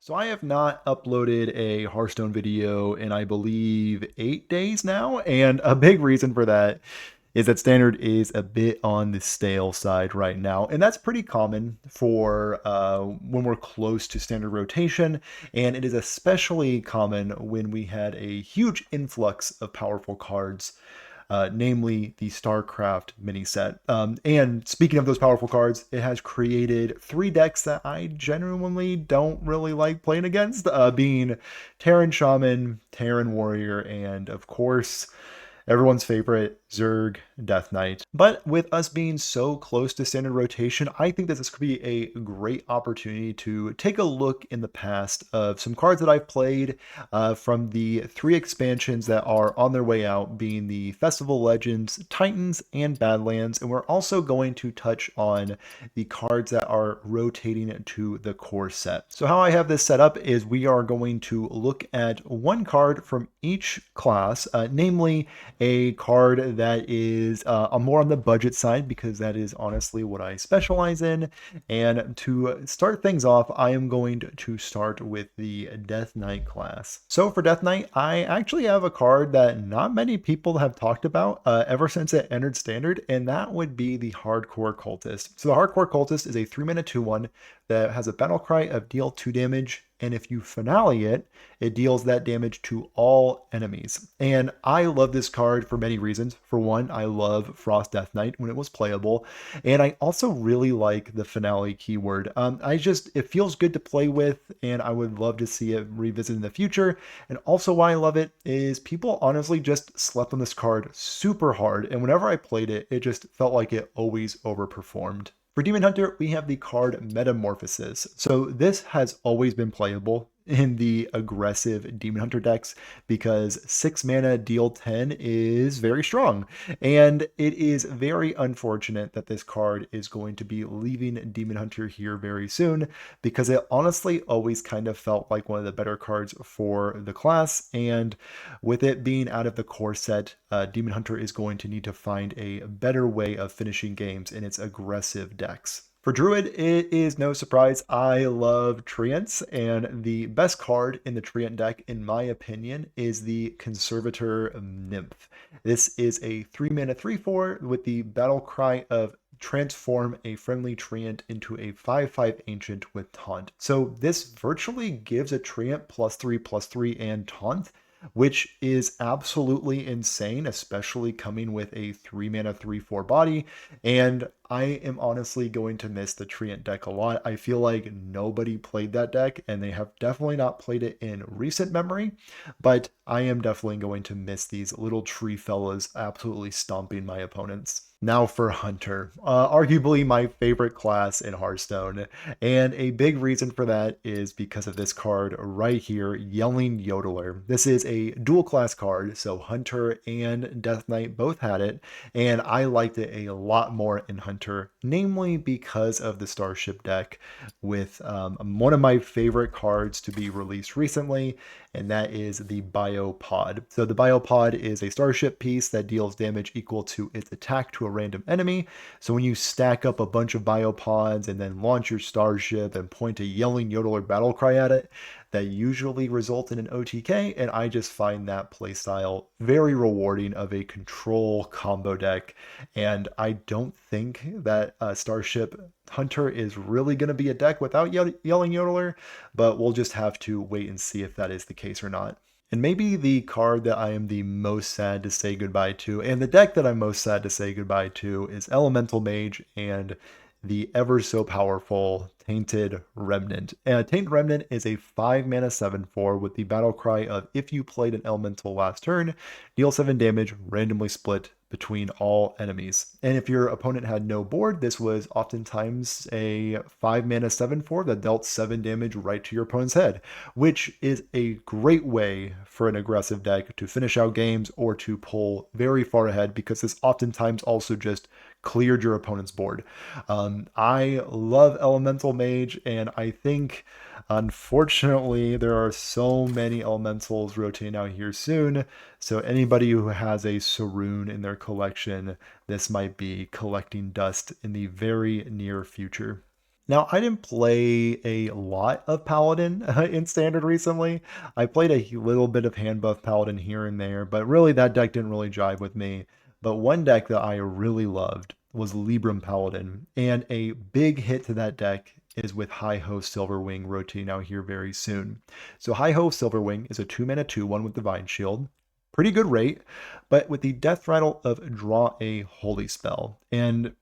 So I have not uploaded a Hearthstone video in I believe 8 days now, and a big reason for that is that standard is a bit on the stale side right now, and that's pretty common for when we're close to standard rotation, and it is especially common when we had a huge influx of powerful cards, namely the StarCraft mini set. And speaking of those powerful cards, it has created three decks that I genuinely don't really like playing against, being Terran Shaman, Terran Warrior, and of course, everyone's favorite, Zerg Death Knight. But with us being so close to standard rotation, I think that this could be a great opportunity to take a look in the past of some cards that I've played from the three expansions that are on their way out, being the Festival Legends, Titans, and Badlands. And we're also going to touch on the cards that are rotating to the core set. So how I have this set up is we are going to look at one card from each class, namely a card that is more on the budget side, because that is honestly what I specialize in. And to start things off, I am going to start with the Death Knight class. So for Death Knight, I actually have a card that not many people have talked about ever since it entered Standard, and that would be the Hardcore Cultist. So the Hardcore Cultist is a 3-mana 2/1 that has a battle cry of deal 2 damage, and if you finale it, it deals that damage to all enemies. And I love this card for many reasons. For one, I love Frost Death Knight when it was playable, and I also really like the finale keyword. It feels good to play with, and I would love to see it revisited in the future. And also why I love it is people honestly just slept on this card super hard, and whenever I played it, it just felt like it always overperformed. For Demon Hunter, we have the card Metamorphosis. So this has always been playable in the aggressive Demon Hunter decks because 6 mana deal 10 is very strong. And it is very unfortunate that this card is going to be leaving Demon Hunter here very soon, because it honestly always kind of felt like one of the better cards for the class. And with it being out of the core set, Demon Hunter is going to need to find a better way of finishing games in its aggressive decks. For Druid, it is no surprise. I love Treants, and the best card in the Treant deck, in my opinion, is the Conservator Nymph. This is a 3-mana 3/4 with the battle cry of transform a friendly Treant into a 5/5 Ancient with Taunt. So this virtually gives a Treant +3/+3 and Taunt, which is absolutely insane, especially coming with a 3-mana 3/4 body. And I am honestly going to miss the Treant deck a lot. I feel like nobody played that deck, and they have definitely not played it in recent memory, but I am definitely going to miss these little tree fellas absolutely stomping my opponents. Now for Hunter, arguably my favorite class in Hearthstone, and a big reason for that is because of this card right here, Yelling Yodeler. This is a dual class card, so Hunter and Death Knight both had it, and I liked it a lot more in Hunter, namely because of the Starship deck with one of my favorite cards to be released recently, and that is the Biopod. So the Biopod is a Starship piece that deals damage equal to its attack to a random enemy. So when you stack up a bunch of Biopods and then launch your Starship and point a Yelling Yodeler battle cry at it, that usually result in an OTK, and I just find that playstyle very rewarding of a control combo deck. And I don't think that Starship Hunter is really going to be a deck without Yelling Yodeler, but we'll just have to wait and see if that is the case or not. And maybe the card that I am the most sad to say goodbye to, and the deck that I'm most sad to say goodbye to, is Elemental Mage and the ever so powerful Tainted Remnant. Tainted Remnant is a 5-mana 7/4 with the battle cry of if you played an elemental last turn, deal 7 damage, randomly split between all enemies. And if your opponent had no board, this was oftentimes a 5-mana 7/4 that dealt 7 damage right to your opponent's head, which is a great way for an aggressive deck to finish out games or to pull very far ahead, because this oftentimes also just cleared your opponent's board. I love Elemental Mage, and I think unfortunately there are so many elementals rotating out here soon. So anybody who has a Saroon in their collection, this might be collecting dust in the very near future. Now, I didn't play a lot of Paladin in Standard recently. I played a little bit of hand buff Paladin here and there, but really that deck didn't really jive with me. But one deck that I really loved was Libram Paladin, and a big hit to that deck is with Hi-Ho Silverwing rotating out here very soon. So Hi-Ho Silverwing is a 2-mana 2/1 with Divine Shield. Pretty good rate, but with the death rattle of draw a holy spell. And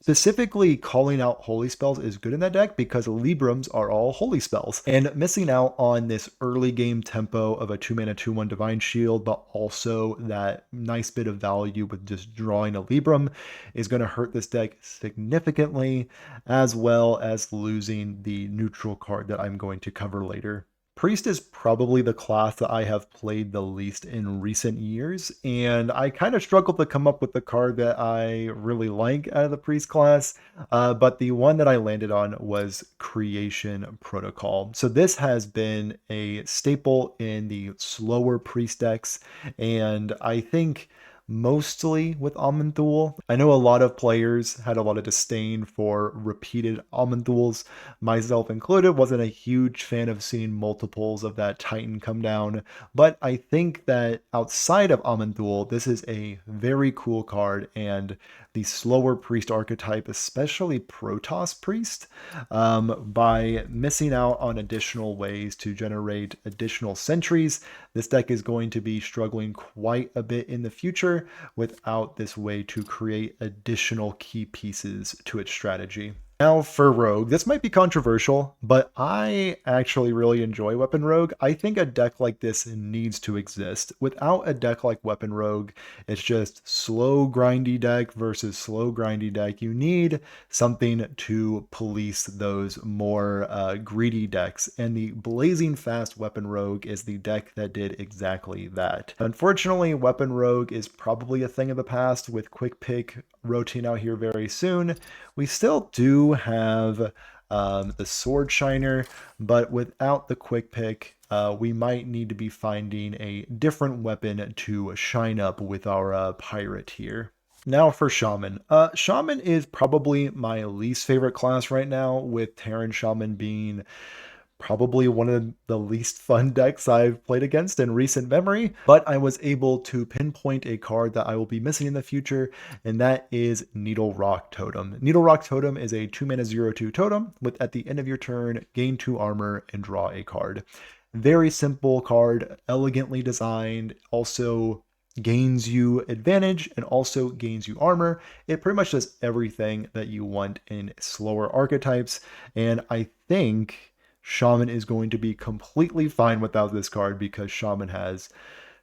specifically, calling out holy spells is good in that deck because Librams are all holy spells. And missing out on this early game tempo of a 2-mana 2/1 Divine Shield, but also that nice bit of value with just drawing a Libram is going to hurt this deck significantly, as well as losing the neutral card that I'm going to cover later. Priest is probably the class that I have played the least in recent years, and I kind of struggled to come up with the card that I really like out of the Priest class, but the one that I landed on was Creation Protocol. So this has been a staple in the slower Priest decks, and I think mostly with Aman'Thul. I know a lot of players had a lot of disdain for repeated Aman'Thuls, myself included. Wasn't a huge fan of seeing multiples of that Titan come down, but I think that outside of Aman'Thul, this is a very cool card, and the slower Priest archetype, especially Protoss Priest, by missing out on additional ways to generate additional sentries, this deck is going to be struggling quite a bit in the future without this way to create additional key pieces to its strategy. Now for Rogue, this might be controversial, but I actually really enjoy Weapon Rogue. I think a deck like this needs to exist. Without a deck like Weapon Rogue, it's just slow grindy deck versus slow grindy deck. You need something to police those more greedy decks, and the Blazing Fast Weapon Rogue is the deck that did exactly that. Unfortunately, Weapon Rogue is probably a thing of the past with Quick Pick rotating out here very soon. We still do have the Sword Shiner, but without the Quick Pick, we might need to be finding a different weapon to shine up with our pirate here. Now for Shaman. Shaman is probably my least favorite class right now, with Terran Shaman being probably one of the least fun decks I've played against in recent memory, but I was able to pinpoint a card that I will be missing in the future, and that is Needle Rock Totem. Needle Rock Totem is a 2-mana 0/2 totem with at the end of your turn, gain 2 armor and draw a card. Very simple card, elegantly designed, also gains you advantage and also gains you armor. It pretty much does everything that you want in slower archetypes, and I think Shaman is going to be completely fine without this card because Shaman has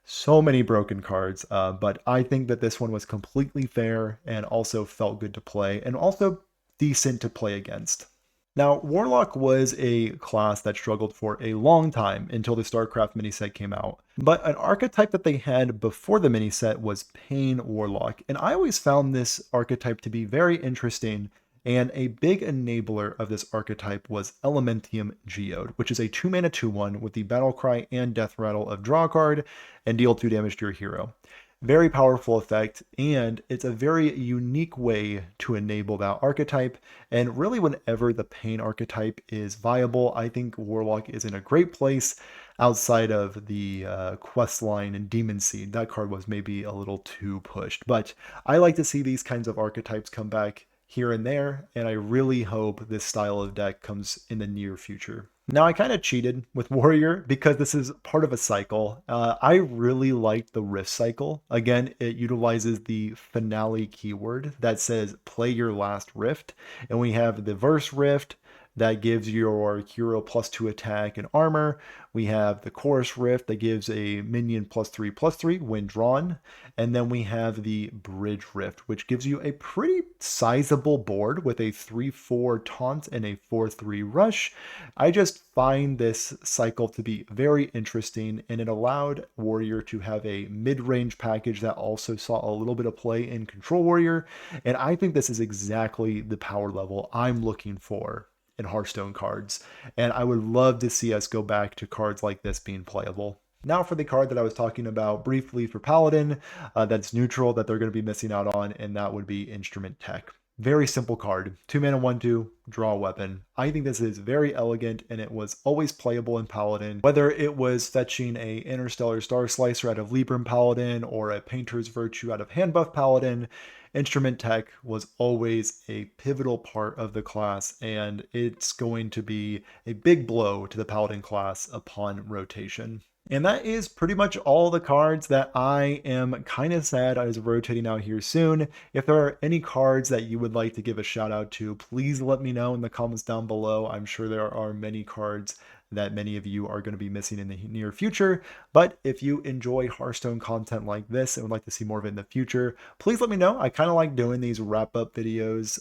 so many broken cards. But I think that this one was completely fair and also felt good to play and also decent to play against. Now, Warlock was a class that struggled for a long time until the StarCraft mini set came out. But an archetype that they had before the mini set was Pain Warlock, and I always found this archetype to be very interesting. And a big enabler of this archetype was Elementium Geode, which is a 2-mana 2/1 with the Battlecry and Death Rattle of draw a card and deal 2 damage to your hero. Very powerful effect, and it's a very unique way to enable that archetype. And really, whenever the Pain archetype is viable, I think Warlock is in a great place outside of the quest line and Demon Seed. That card was maybe a little too pushed, but I like to see these kinds of archetypes come back here and there, and I really hope this style of deck comes in the near future. Now, I kind of cheated with Warrior because this is part of a cycle. I really like the Rift cycle. Again, it utilizes the finale keyword that says play your last Rift, and we have the Verse Rift that gives your hero +2 attack and armor. We have the Chorus Rift that gives a minion +3/+3 when drawn. And then we have the Bridge Rift, which gives you a pretty sizable board with a 3/4 taunt and a 4/3 rush. I just find this cycle to be very interesting, and it allowed Warrior to have a mid-range package that also saw a little bit of play in Control Warrior. And I think this is exactly the power level I'm looking for in Hearthstone cards, and I would love to see us go back to cards like this being playable. Now for the card that I was talking about briefly for Paladin, that's neutral, that they're going to be missing out on, and that would be Instrument Tech. Very simple card. 2 mana, 1/2, draw a weapon. I think this is very elegant and it was always playable in Paladin. Whether it was fetching a Interstellar Star Slicer out of Libram Paladin or a Painter's Virtue out of Handbuff Paladin, Instrument Tech was always a pivotal part of the class, and it's going to be a big blow to the Paladin class upon rotation. And that is pretty much all the cards that I am kind of sad is rotating out here soon. If there are any cards that you would like to give a shout out to, please let me know in the comments down below. I'm sure there are many cards that many of you are going to be missing in the near future. But if you enjoy Hearthstone content like this and would like to see more of it in the future, please let me know. I kind of like doing these wrap-up videos.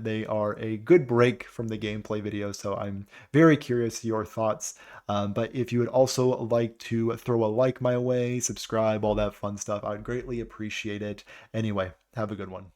They are a good break from the gameplay videos, so I'm very curious your thoughts. But if you would also like to throw a like my way, subscribe, all that fun stuff, I would greatly appreciate it. Anyway, have a good one.